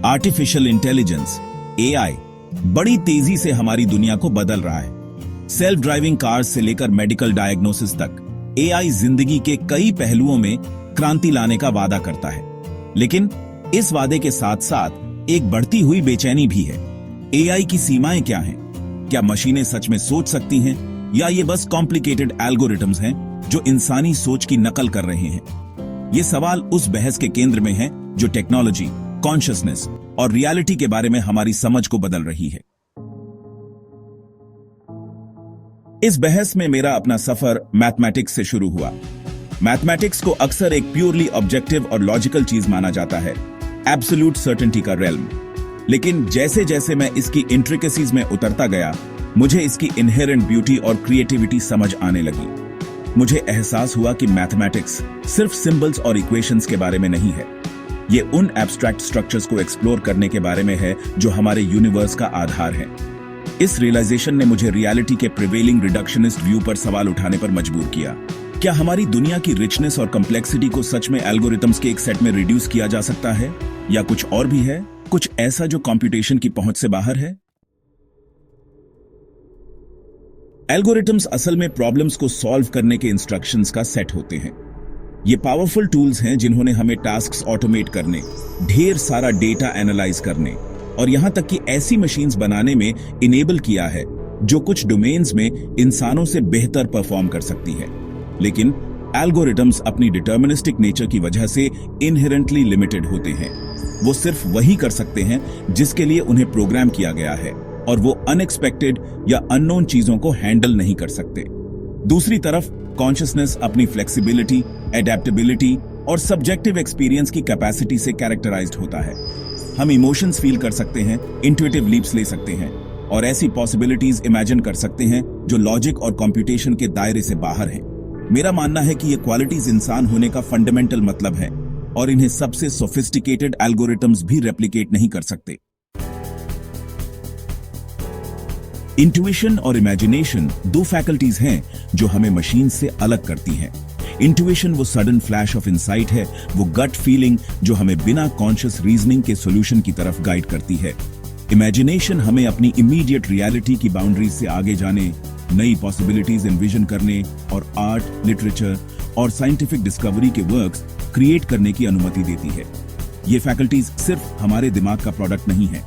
Artificial intelligence AI बड़ी तेजी से हमारी दुनिया को बदल रहा है। सेल्फ ड्राइविंग कार्स से लेकर मेडिकल डायग्नोसिस तक एआई जिंदगी के कई पहलुओं में क्रांति लाने का वादा करता है। लेकिन इस वादे के साथ साथ एक बढ़ती हुई बेचैनी भी है। एआई की सीमाएं क्या हैं? क्या मशीनें सच में सोच सकती हैं या ये बस कॉम्प्लिकेटेड एल्गोरिथम्स हैं जो इंसानी सोच की नकल कर रहे हैं? ये सवाल उस बहस के केंद्र में है जो टेक्नोलॉजी, कॉन्शियसनेस और रियलिटी के बारे में हमारी समझ को बदल रही है। इस बहस में मेरा अपना सफर मैथमेटिक्स से शुरू हुआ। मैथमेटिक्स को अक्सर एक प्योरली ऑब्जेक्टिव और लॉजिकल चीज माना जाता है, एब्सोल्यूट सर्टेनिटी का रेल्म। लेकिन जैसे जैसे मैं इसकी इंट्रिकेसीज में उतरता गया, मुझे इसकी इनहेरेंट ब्यूटी और क्रिएटिविटी समझ आने लगी। मुझे एहसास हुआ कि मैथमेटिक्स सिर्फ सिंबल्स और इक्वेशंस के बारे में नहीं है। ये उन एब्स्ट्रैक्ट स्ट्रक्चर्स को एक्सप्लोर करने के बारे में है जो हमारे यूनिवर्स का आधार है। इस रियलाइजेशन ने मुझे रियलिटी के प्रिवेलिंग रिडक्शनिस्ट व्यू पर सवाल उठाने पर मजबूर किया। क्या हमारी दुनिया की रिचनेस और कॉम्प्लेक्सिटी को सच में एल्गोरिथम्स के एक सेट में रिड्यूस किया जा सकता है, या कुछ और भी है, कुछ ऐसा जो कंप्यूटेशन की पहुंच से बाहर है? एल्गोरिथम्स असल में प्रॉब्लम्स को सॉल्व करने के इंस्ट्रक्शंस का सेट होते हैं। ये पावरफुल टूल्स हैं जिन्होंने हमें टास्क्स ऑटोमेट करने, ढेर सारा डेटा एनालाइज करने और यहां तक कि ऐसी मशीन्स बनाने में इनेबल किया है जो कुछ डोमेन्स में इंसानों से बेहतर परफॉर्म कर सकती है। लेकिन एल्गोरिथम्स अपनी डिटर्मिनिस्टिक नेचर की वजह से इनहेरेंटली लिमिटेड होते हैं। वो सिर्फ वही कर सकते हैं जिसके लिए उन्हें प्रोग्राम किया गया है, और वो अनएक्सपेक्टेड या अननोन चीजों को हैंडल नहीं कर सकते। दूसरी तरफ कॉन्शियसनेस अपनी फ्लेक्सिबिलिटी, एडेप्टेबिलिटी और सब्जेक्टिव एक्सपीरियंस की कैपेसिटी से कैरेक्टराइज्ड होता है। हम इमोशंस फील कर सकते हैं, इंट्यूटिव लीप्स ले सकते हैं और ऐसी पॉसिबिलिटीज इमेजिन कर सकते हैं जो लॉजिक और कंप्यूटेशन के दायरे से बाहर हैं। मेरा मानना है कि ये क्वालिटीज इंसान होने का फंडामेंटल मतलब है और इन्हें सबसे सोफिस्टिकेटेड एल्गोरिथम्स भी रेप्लिकेट नहीं कर सकते। इंट्यूशन और इमेजिनेशन दो फैकल्टीज हैं जो हमें मशीन से अलग करती हैं। इंट्यूशन वो सडन फ्लैश ऑफ इनसाइट है, वो गट फीलिंग जो हमें बिना कॉन्शियस रीजनिंग के सॉल्यूशन की तरफ गाइड करती है। इमेजिनेशन हमें अपनी इमीडिएट रियलिटी की बाउंड्रीज से आगे जाने, नई पॉसिबिलिटीज एनविजन करने और आर्ट, लिटरेचर और साइंटिफिक डिस्कवरी के वर्क्स क्रिएट करने की अनुमति देती है। ये फैकल्टीज सिर्फ हमारे दिमाग का प्रोडक्ट नहीं है,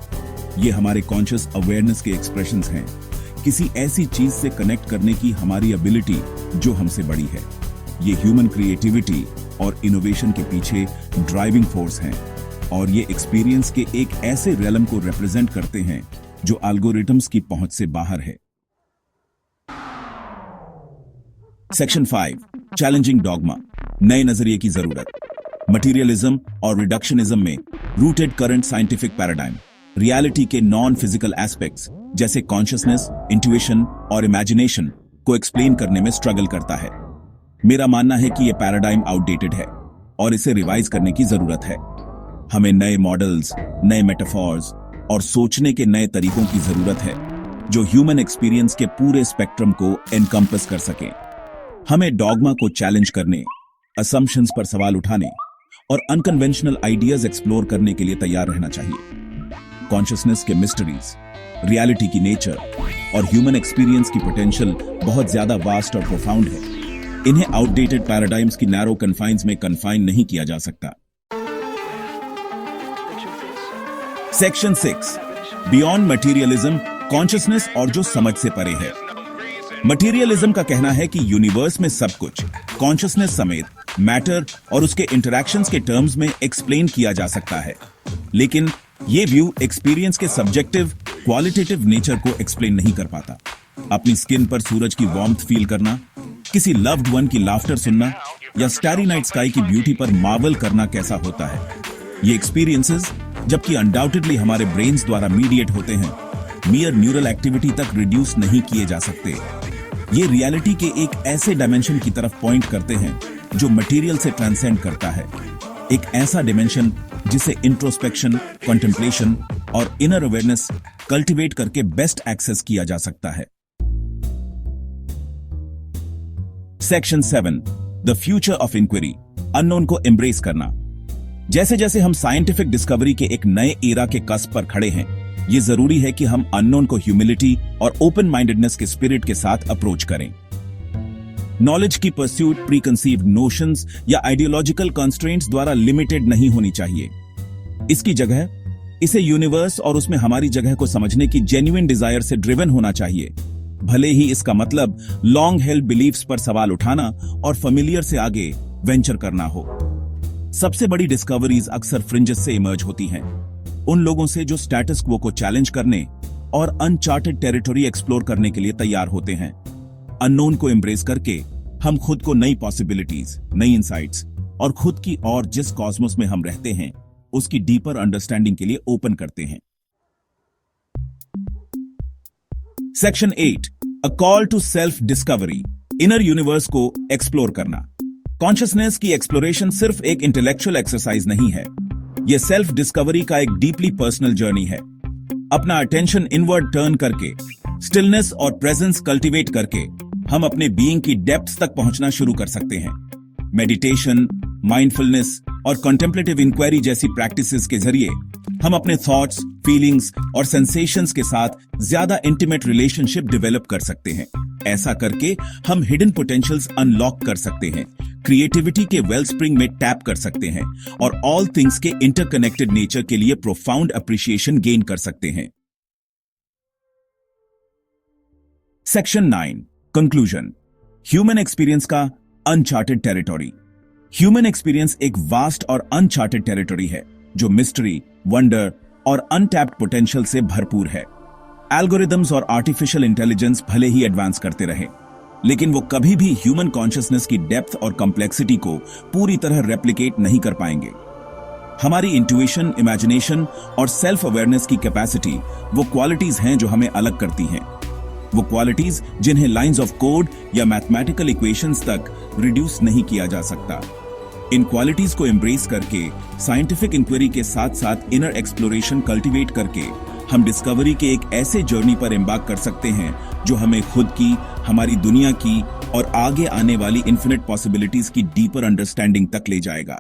ये हमारे कॉन्शियस अवेयरनेस के एक्सप्रेशंस हैं, किसी ऐसी चीज से कनेक्ट करने की हमारी एबिलिटी जो हमसे बड़ी है। ये ह्यूमन क्रिएटिविटी और इनोवेशन के पीछे ड्राइविंग फोर्स हैं, और ये एक्सपीरियंस के एक ऐसे रेलम को रिप्रेजेंट करते हैं जो एल्गोरिथम्स की पहुंच से बाहर है। सेक्शन 5, चैलेंजिंग डॉगमा, नए नजरिए की जरूरत। मटीरियलिज्म और रिडक्शनिज्म में rooted current scientific paradigm reality के नॉन फिजिकल एस्पेक्ट्स जैसे कॉन्शियसनेस, इंट्यूशन और इमेजिनेशन को एक्सप्लेन करने में स्ट्रगल करता है। मेरा मानना है कि यह पैराडाइम आउटडेटेड है और इसे रिवाइज करने की जरूरत है। हमें नए मॉडल्स, नए मेटाफॉर्स और सोचने के नए तरीकों की जरूरत है जो ह्यूमन एक्सपीरियंस के पूरे स्पेक्ट्रम को एनकम्पस कर सकें। हमें डॉगमा को चैलेंज करने, असम्पशंस पर सवाल उठाने और अनकन्वेंशनल आइडियाज एक्सप्लोर करने के लिए तैयार रहना चाहिए। कॉन्शियसनेस के मिस्टरीज, रियलिटी की नेचर और ह्यूमन एक्सपीरियंस की पोटेंशियल बहुत ज्यादा वास्ट और प्रोफाउंड है। इन्हें आउटडेटेड पैराडाइम्स की नैरो कन्फाइंस में कन्फाइन नहीं किया जा सकता। सेक्शन 6, बियॉन्ड मटीरियलिज्म, कॉन्शियसनेस और जो समझ से परे है। मटीरियलिज्म का कहना है कि यूनिवर्स में सब कुछ कॉन्शियसनेस समेत मैटर और उसके इंटरैक्शंस के टर्म्स में एक्सप्लेन किया जा सकता है। लेकिन ये व्यू एक्सपीरियंस के सब्जेक्टिव, क्वालिटेटिव नेचर को एक्सप्लेन नहीं कर पाता। अपनी स्किन पर सूरज की वार्मथ फील करना, किसी लव्ड वन की लाफ्टर सुनना या स्टारी नाइट स्काई की ब्यूटी पर मार्वल करना कैसा होता है। ये एक्सपीरियंसेस, जबकि अनडाउटेडली हमारे ब्रेन्स द्वारा मीडिएट होते हैं, मियर न्यूरल एक्टिविटी तक रिड्यूस नहीं किए जा सकते। ये रियलिटी के एक ऐसे डायमेंशन की तरफ पॉइंट करते हैं जो मटेरियल से ट्रांसेंड करता है, एक ऐसा डिमेंशन जिसे इंट्रोस्पेक्शन, कंटेम्पलेशन और इनर अवेयरनेस कल्टीवेट करके बेस्ट एक्सेस किया जा सकता है। Section 7, the future of inquiry, unknown को एम्ब्रेस करना। जैसे जैसे हम साइंटिफिक डिस्कवरी के एक नए एरा के कस्प पर खड़े हैं, ये जरूरी है कि हम अननोन को ह्यूमिलिटी और ओपन माइंडेडनेस के स्पिरिट के साथ अप्रोच करें। नॉलेज की परस्यूट प्रीकंसीव्ड नोशंस या आइडियोलॉजिकल कंस्ट्रेंट्स द्वारा लिमिटेड नहीं होनी चाहिए। इसकी जगह इसे यूनिवर्स और उसमें हमारी जगह को समझने की जेन्युइन डिजायर से ड्रिवन होना चाहिए, भले ही इसका मतलब लॉन्ग हेल्ड बिलीफ्स पर सवाल उठाना और फेमिलियर से आगे वेंचर करना हो। सबसे बड़ी डिस्कवरीज अक्सर फ्रिंजेस से इमर्ज होती हैं, उन लोगों से जो स्टेटस क्वो को चैलेंज करने और अनचार्टेड टेरिटरी एक्सप्लोर करने के लिए तैयार होते हैं। अननोन को एम्ब्रेस करके हम खुद को नई पॉसिबिलिटीज, नई इंसाइट्स और खुद की और जिस कॉस्मोस में हम रहते हैं उसकी डीपर अंडरस्टैंडिंग के लिए ओपन करते हैं। Section 8, a call to self discovery, inner universe को एक्सप्लोर करना। कॉन्शियसनेस की एक्सप्लोरेशन सिर्फ एक इंटेलेक्चुअल एक्सरसाइज नहीं है, यह सेल्फ डिस्कवरी का एक डीपली पर्सनल जर्नी है। अपना अटेंशन इनवर्ड टर्न करके, स्टिलनेस और प्रेजेंस कल्टीवेट करके हम अपने बीइंग की डेप्थ्स तक पहुंचना शुरू कर सकते हैं। मेडिटेशन, माइंडफुलनेस और कंटेम्पलेटिव इंक्वायरी जैसी प्रैक्टिसेस के जरिए हम अपने थॉट्स, फीलिंग्स और सेंसेशंस के साथ ज्यादा इंटीमेट रिलेशनशिप डेवलप कर सकते हैं। ऐसा करके हम हिडन पोटेंशियल्स अनलॉक कर सकते हैं, क्रिएटिविटी के वेलस्प्रिंग में टैप कर सकते हैं और ऑल थिंग्स के इंटरकनेक्टेड नेचर के लिए प्रोफाउंड अप्रिशिएशन गेन कर सकते हैं। सेक्शन 9, कंक्लूजन, ह्यूमन एक्सपीरियंस का अनचार्टेड टेरिटरी। ह्यूमन एक्सपीरियंस एक वास्ट और अनचार्टेड टेरिटरी है जो मिस्ट्री, वंडर और अनटैप्ड पोटेंशियल से भरपूर है। एल्गोरिदम्स और आर्टिफिशियल इंटेलिजेंस भले ही एडवांस करते रहे, लेकिन वो कभी भी ह्यूमन कॉन्शियसनेस की डेप्थ और कॉम्प्लेक्सिटी को पूरी तरह रेप्लिकेट नहीं कर पाएंगे। हमारी इंट्यूशन, इमेजिनेशन और सेल्फ अवेयरनेस की कैपेसिटी वो क्वालिटीज हैं जो हमें अलग करती हैं। वो क्वालिटीज जिन्हें लाइंस ऑफ कोड या मैथमेटिकल इक्वेशंस तक रिड्यूस नहीं किया जा सकता। इन क्वालिटीज को एम्ब्रेस करके, साइंटिफिक इंक्वायरी के साथ साथ इनर एक्सप्लोरेशन कल्टीवेट करके हम डिस्कवरी के एक ऐसे जर्नी पर एम्बार्क कर सकते हैं जो हमें खुद की, हमारी दुनिया की और आगे आने वाली इन्फिनिट पॉसिबिलिटीज की डीपर अंडरस्टैंडिंग तक ले जाएगा।